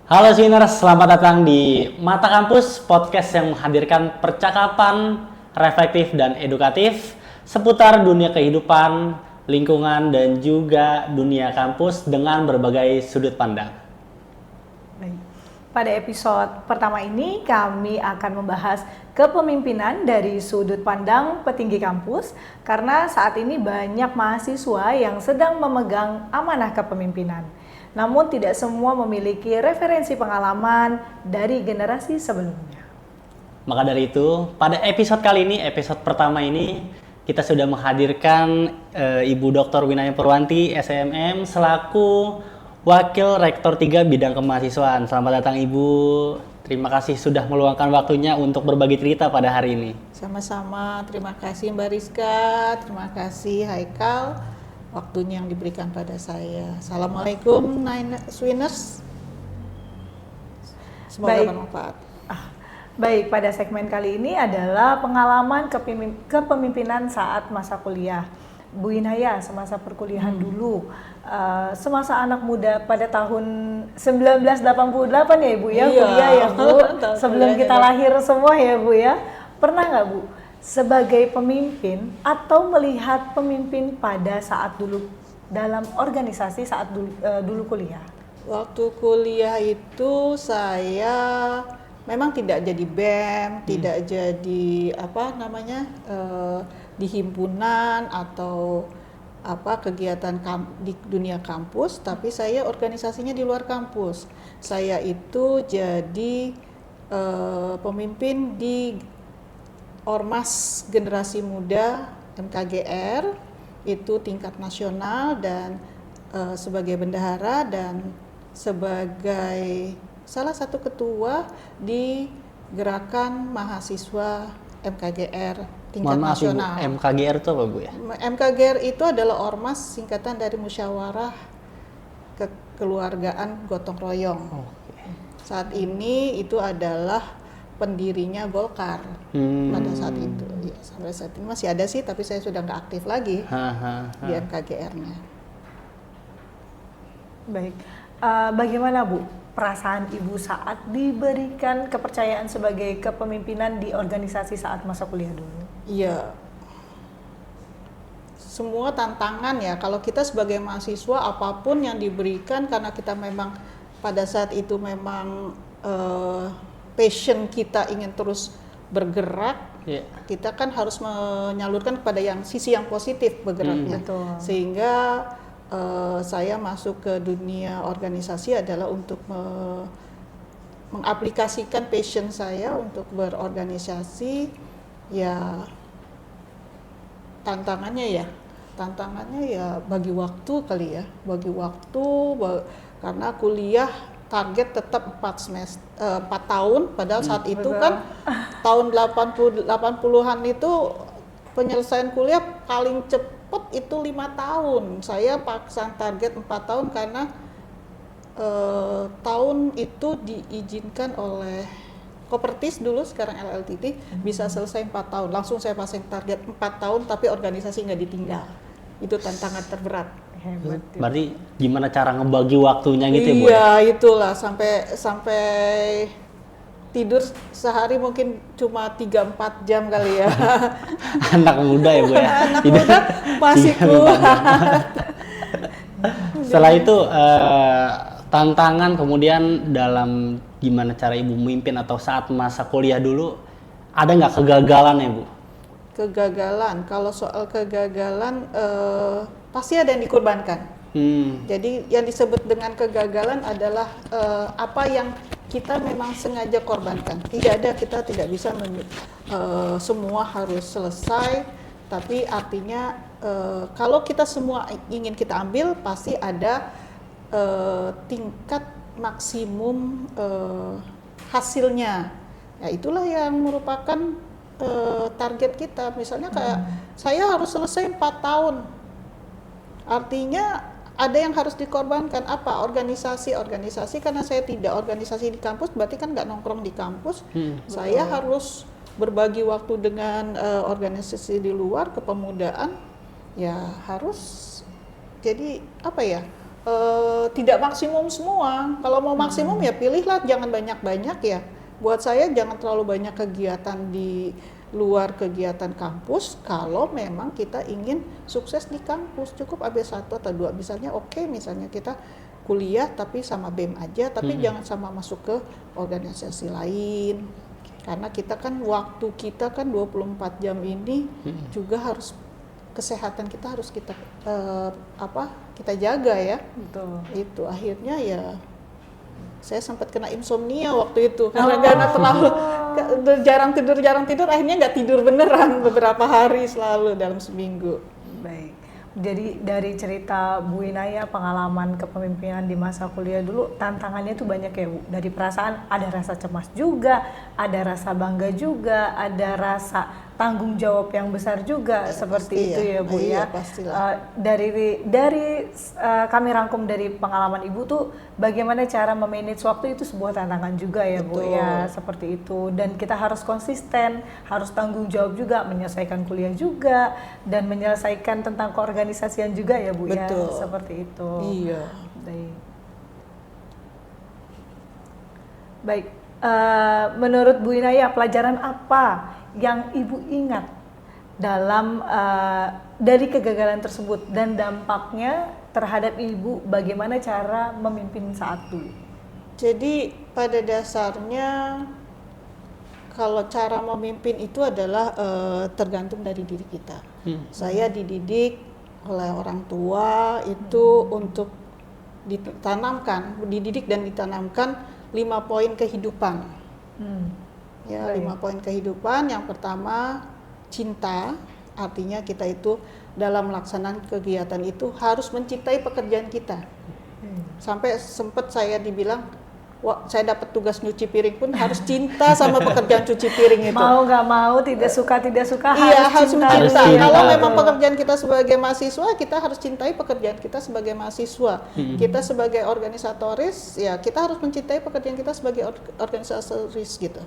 Halo Sinners, selamat datang di Mata Kampus, podcast yang menghadirkan percakapan reflektif dan edukatif seputar dunia kehidupan, lingkungan, dan juga dunia kampus dengan berbagai sudut pandang. Baik. Pada episode pertama ini kami akan membahas kepemimpinan dari sudut pandang petinggi kampus karena saat ini banyak mahasiswa yang sedang memegang amanah kepemimpinan. Namun tidak semua memiliki referensi pengalaman dari generasi sebelumnya. Maka dari itu, pada episode kali ini, episode pertama ini, kita sudah menghadirkan Ibu Dr. Winaya Purwanti, SMM, selaku Wakil Rektor 3 Bidang Kemahasiswaan. Selamat datang Ibu. Terima kasih sudah meluangkan waktunya untuk berbagi cerita pada hari ini. Sama-sama, terima kasih Mbak Rizka, terima kasih Haikal, waktunya yang diberikan pada saya. Assalamualaikum Nine Swinners. Semoga Baik. bermanfaat. Baik, pada segmen kali ini adalah pengalaman kepemimpinan saat masa kuliah. Bu Inaya, semasa perkuliahan dulu, semasa anak muda pada tahun 1988 ya Ibu ya, Iya. kuliah ya Bu, Tahun sebelum kuliahnya kita dah. lahir semua ya Bu ya. Pernah nggak Bu, sebagai pemimpin atau melihat pemimpin pada saat dulu dalam organisasi saat dulu kuliah? Waktu kuliah itu saya memang tidak jadi BEM, tidak jadi di himpunan atau kegiatan di dunia kampus, tapi saya organisasinya di luar kampus. Saya itu jadi pemimpin di Ormas Generasi Muda MKGR, itu tingkat nasional, dan sebagai bendahara dan sebagai salah satu ketua di gerakan mahasiswa MKGR tingkat Mohon maaf Ibu, nasional. MKGR itu apa Bu ya? MKGR itu adalah ormas singkatan dari Musyawarah Kekeluargaan Gotong Royong. Saat ini itu adalah pendirinya Golkar pada saat itu. Ya, sampai saat ini masih ada sih, tapi saya sudah nggak aktif lagi di MKGR-nya. Baik, bagaimana Bu perasaan Ibu saat diberikan kepercayaan sebagai kepemimpinan di organisasi saat masa kuliah dulu? Iya, semua tantangan ya. Kalau kita sebagai mahasiswa, apapun yang diberikan, karena kita memang pada saat itu memang passion kita ingin terus bergerak, kita kan harus menyalurkan kepada sisi yang positif bergeraknya. Betul. Sehingga saya masuk ke dunia organisasi adalah untuk mengaplikasikan passion saya untuk berorganisasi. Ya, tantangannya ya bagi waktu kali ya, karena kuliah target tetap 4 tahun, padahal saat itu kan tahun 80-an itu penyelesaian kuliah paling cepat itu 5 tahun. Saya paksa target 4 tahun karena tahun itu diizinkan oleh Kopertis dulu, sekarang LLTT, bisa selesai 4 tahun. Langsung saya pasang target 4 tahun, tapi organisasi nggak ditinggal. Itu tantangan terberat. Hebat. Berarti gimana cara ngebagi waktunya gitu ya Bu? Iya, itulah sampai tidur sehari mungkin cuma 3-4 jam kali ya. Anak muda ya Bu ya? Anak muda masih kuat. Setelah itu tantangan kemudian dalam gimana cara Ibu memimpin atau saat masa kuliah dulu, ada nggak kegagalan ya Bu? Kegagalan, kalau soal kegagalan pasti ada yang dikorbankan. Jadi yang disebut dengan kegagalan adalah apa yang kita memang sengaja korbankan. Tidak ada, kita tidak bisa semua harus selesai, tapi artinya kalau kita semua ingin kita ambil, pasti ada tingkat maksimum hasilnya. Ya, itulah yang merupakan target kita. Misalnya kayak saya harus selesai 4 tahun, artinya ada yang harus dikorbankan. Apa? Organisasi, karena saya tidak organisasi di kampus, berarti kan nggak nongkrong di kampus. Saya harus berbagi waktu dengan organisasi di luar, kepemudaan, ya harus. Jadi apa ya, tidak maksimum semua. Kalau mau maksimum ya pilihlah, jangan banyak-banyak ya. Buat saya jangan terlalu banyak kegiatan di luar kegiatan kampus. Kalau memang kita ingin sukses di kampus, cukup AB1 atau 2 misalnya. Misalnya kita kuliah tapi sama BEM aja, tapi jangan sama masuk ke organisasi lain. Karena kita kan waktu kita kan 24 jam ini juga harus, kesehatan kita harus kita kita jaga ya. Betul. Itu akhirnya ya saya sempat kena insomnia waktu itu karena terlalu jarang tidur, akhirnya nggak tidur beneran beberapa hari selalu dalam seminggu. Baik. Jadi dari cerita Bu Inaya, pengalaman kepemimpinan di masa kuliah dulu, tantangannya itu banyak ya Bu. Dari perasaan, ada rasa cemas juga, ada rasa bangga juga, ada rasa tanggung jawab yang besar juga, seperti itu ya Bu ya. Dari kami rangkum dari pengalaman Ibu tuh, bagaimana cara memanage waktu itu sebuah tantangan juga ya Bu ya, seperti itu. Dan kita harus konsisten, harus tanggung jawab juga, menyelesaikan kuliah juga, dan menyelesaikan tentang keorganisasian juga ya Bu ya, seperti itu. Iya. Baik, menurut Bu Inaya, pelajaran apa yang Ibu ingat dalam dari kegagalan tersebut dan dampaknya terhadap Ibu, bagaimana cara memimpin saat dulu? Jadi pada dasarnya kalau cara memimpin itu adalah tergantung dari diri kita. Saya dididik oleh orang tua itu untuk dididik dan ditanamkan 5 poin kehidupan. Ya, 5 poin kehidupan. Yang pertama, cinta. Artinya kita itu dalam melaksanakan kegiatan itu harus mencintai pekerjaan kita. Sampai sempat saya dibilang, wah, saya dapat tugas nyuci piring pun harus cinta sama pekerjaan cuci piring itu. Mau nggak mau, tidak suka iya, harus cinta. mencintai. Kalau memang pekerjaan kita sebagai mahasiswa, kita harus cintai pekerjaan kita sebagai mahasiswa. Kita sebagai organisatoris, ya kita harus mencintai pekerjaan kita sebagai organisatoris gitu.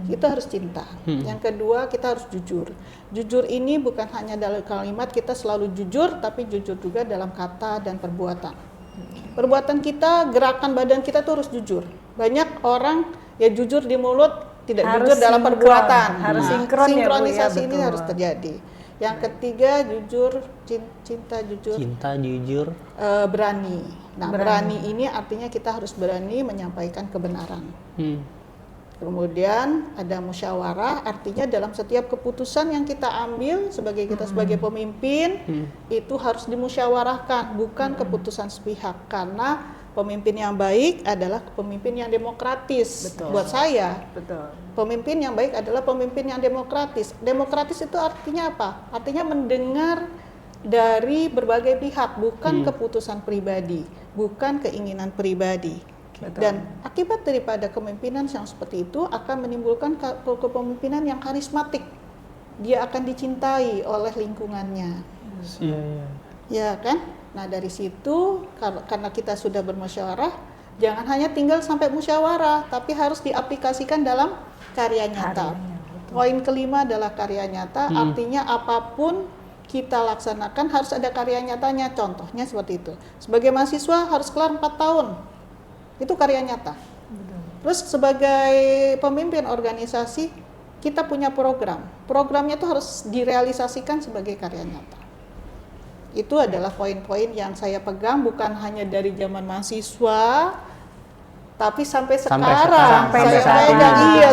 Kita harus cinta. Yang kedua, kita harus jujur. Jujur ini bukan hanya dalam kalimat kita selalu jujur, tapi jujur juga dalam kata dan perbuatan. Perbuatan kita, gerakan badan kita tuh harus jujur. Banyak orang ya jujur di mulut, tidak jujur dalam perbuatan. Harus sinkron sinkronisasi ya, Bu, ya, ini harus terjadi. Yang ketiga, jujur, cinta jujur, berani. Nah, berani ini artinya kita harus berani menyampaikan kebenaran. Kemudian ada musyawarah, artinya dalam setiap keputusan yang kita ambil sebagai pemimpin itu harus dimusyawarahkan, bukan keputusan sepihak. Karena pemimpin yang baik adalah pemimpin yang demokratis. Buat saya, pemimpin yang baik adalah pemimpin yang demokratis. Demokratis itu artinya apa? Artinya mendengar dari berbagai pihak, bukan keputusan pribadi, bukan keinginan pribadi. Dan akibat daripada kepemimpinan yang seperti itu akan menimbulkan kepemimpinan yang karismatik. Dia akan dicintai oleh lingkungannya. Ya kan? Nah, dari situ karena kita sudah bermusyawarah, jangan hanya tinggal sampai musyawarah, tapi harus diaplikasikan dalam karya nyata. Poin kelima adalah karya nyata, artinya apapun kita laksanakan harus ada karya nyatanya. Contohnya seperti itu. Sebagai mahasiswa harus kelar 4 tahun. Itu karya nyata. Terus sebagai pemimpin organisasi, kita punya program. Programnya itu harus direalisasikan sebagai karya nyata. Itu adalah poin-poin yang saya pegang bukan hanya dari zaman mahasiswa, tapi sampai sekarang.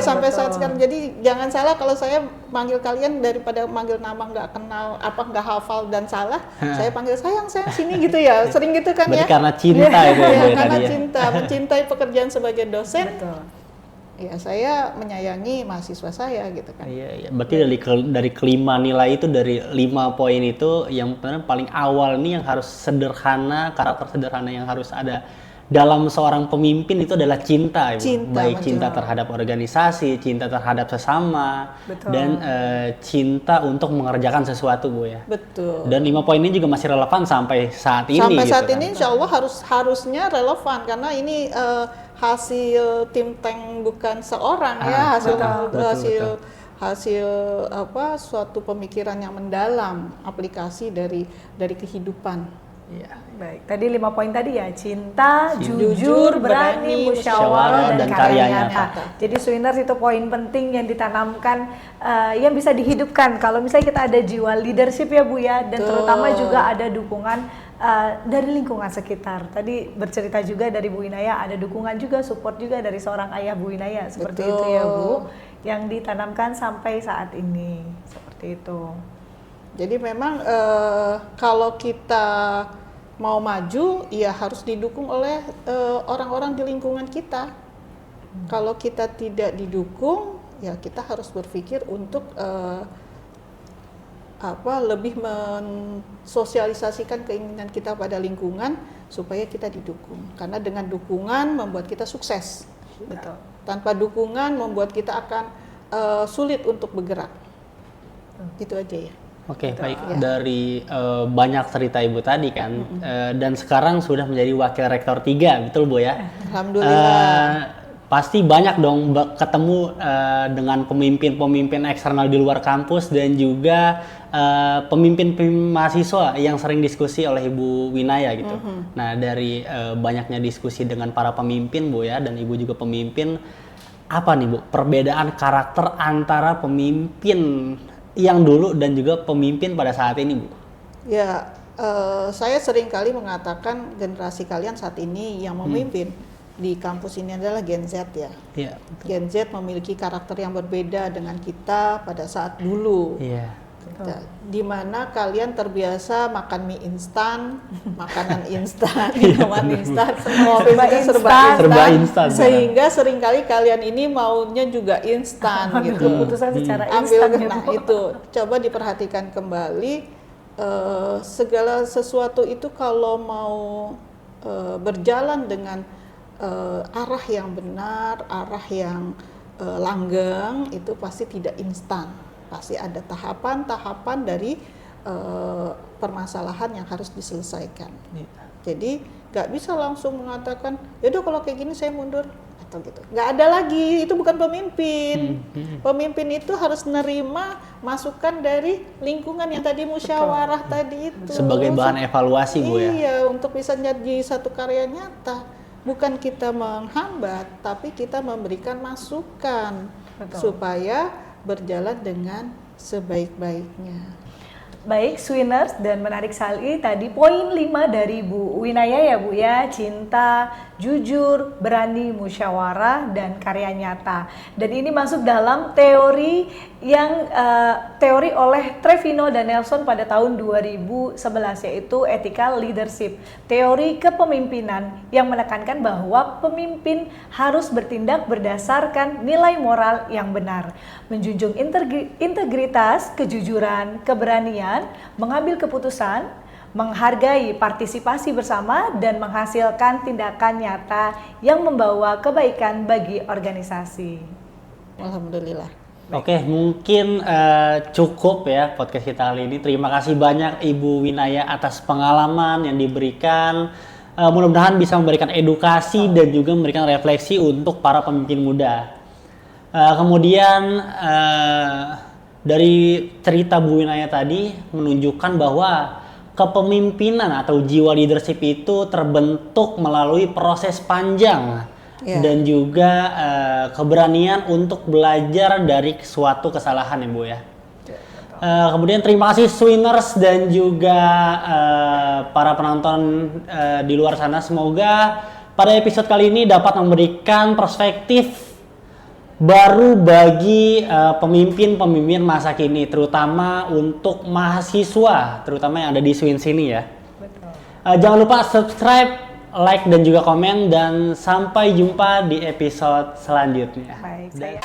Sampai saat sekarang. Jadi jangan salah kalau saya manggil kalian, daripada manggil nama nggak kenal, nggak hafal dan salah, saya panggil sayang sini gitu ya. Sering gitu kan. Berarti ya. Karena cinta itu ya. Karena cinta, mencintai pekerjaan sebagai dosen. Ya, saya menyayangi mahasiswa saya gitu kan. Iya. Berarti dari kelima nilai itu, dari 5 poin itu, yang paling awal nih yang harus sederhana, karakter sederhana yang harus ada dalam seorang pemimpin itu adalah cinta. Baik cinta terhadap organisasi, cinta terhadap sesama, dan cinta untuk mengerjakan sesuatu, Bu ya. Betul. Dan 5 poin ini juga masih relevan sampai saat ini. Sampai saat ini insya Allah harusnya relevan, karena ini hasil think tank bukan seorang ya, hasil suatu pemikiran yang mendalam, aplikasi dari kehidupan. Iya. Baik, tadi 5 poin tadi ya, cinta, Jujur, jujur, berani, musyawarah, dan karya nyata. Jadi Swinners itu poin penting yang ditanamkan, yang bisa dihidupkan kalau misalnya kita ada jiwa leadership ya Bu ya, dan terutama juga ada dukungan dari lingkungan sekitar. Tadi bercerita juga dari Bu Winaya, ada dukungan juga, support juga dari seorang ayah Bu Winaya, seperti itu ya Bu, yang ditanamkan sampai saat ini, seperti itu. Jadi memang kalau kita mau maju, ya harus didukung oleh orang-orang di lingkungan kita. Kalau kita tidak didukung, ya kita harus berpikir untuk lebih mensosialisasikan keinginan kita pada lingkungan supaya kita didukung. Karena dengan dukungan membuat kita sukses. Betul. Tanpa dukungan membuat kita akan sulit untuk bergerak. Itu aja ya. Oke, baik. Dari banyak cerita Ibu tadi kan, dan sekarang sudah menjadi Wakil Rektor 3, betul Bu ya? Alhamdulillah. Pasti banyak dong ketemu dengan pemimpin-pemimpin eksternal di luar kampus dan juga pemimpin mahasiswa yang sering diskusi oleh Ibu Winaya gitu. Nah, dari banyaknya diskusi dengan para pemimpin Bu ya, dan Ibu juga pemimpin, apa nih Bu perbedaan karakter antara pemimpin yang dulu dan juga pemimpin pada saat ini Bu? Ya, saya sering kali mengatakan generasi kalian saat ini yang memimpin di kampus ini adalah Gen Z ya. Iya. Gen Z memiliki karakter yang berbeda dengan kita pada saat dulu. Iya. Di mana kalian terbiasa makan mie instan, makanan instan, minuman instan, semua serba instan. Sehingga seringkali kalian ini maunya juga instan gitu. Keputusan secara instan. Nah itu, coba diperhatikan kembali, segala sesuatu itu kalau mau berjalan dengan arah yang benar, arah yang langgeng, itu pasti tidak instan. Pasti ada tahapan-tahapan dari permasalahan yang harus diselesaikan. Jadi nggak bisa langsung mengatakan, yaudah kalau kayak gini saya mundur atau gitu. Nggak ada lagi, itu bukan pemimpin. Pemimpin itu harus nerima masukan dari lingkungan yang tadi musyawarah tadi itu. Sebagai bahan evaluasi Bu ya. Iya, untuk bisa jadi satu karya nyata. Bukan kita menghambat, tapi kita memberikan masukan supaya berjalan dengan sebaik-baiknya. Baik, Swinners, dan menarik sekali tadi poin 5 dari Bu Winaya ya Bu ya, cinta, jujur, berani, musyawarah, dan karya nyata. Dan ini masuk dalam teori yang teori oleh Trevino dan Nelson pada tahun 2011, yaitu ethical leadership, teori kepemimpinan yang menekankan bahwa pemimpin harus bertindak berdasarkan nilai moral yang benar, menjunjung integritas, kejujuran, keberanian, mengambil keputusan, menghargai partisipasi bersama, dan menghasilkan tindakan nyata yang membawa kebaikan bagi organisasi. Alhamdulillah. Oke, mungkin cukup ya podcast kita kali ini. Terima kasih banyak Ibu Winaya atas pengalaman yang diberikan. Mudah-mudahan bisa memberikan edukasi dan juga memberikan refleksi untuk para pemimpin muda. Kemudian dari cerita Bu Winaya tadi menunjukkan bahwa kepemimpinan atau jiwa leadership itu terbentuk melalui proses panjang dan juga keberanian untuk belajar dari suatu kesalahan ya Bu ya. Kemudian terima kasih Swinners dan juga para penonton di luar sana. Semoga pada episode kali ini dapat memberikan perspektif baru bagi pemimpin-pemimpin masa kini, terutama untuk mahasiswa, terutama yang ada di Swin sini ya. Betul. Jangan lupa subscribe, like, dan juga komen, dan sampai jumpa di episode selanjutnya. Baik, saya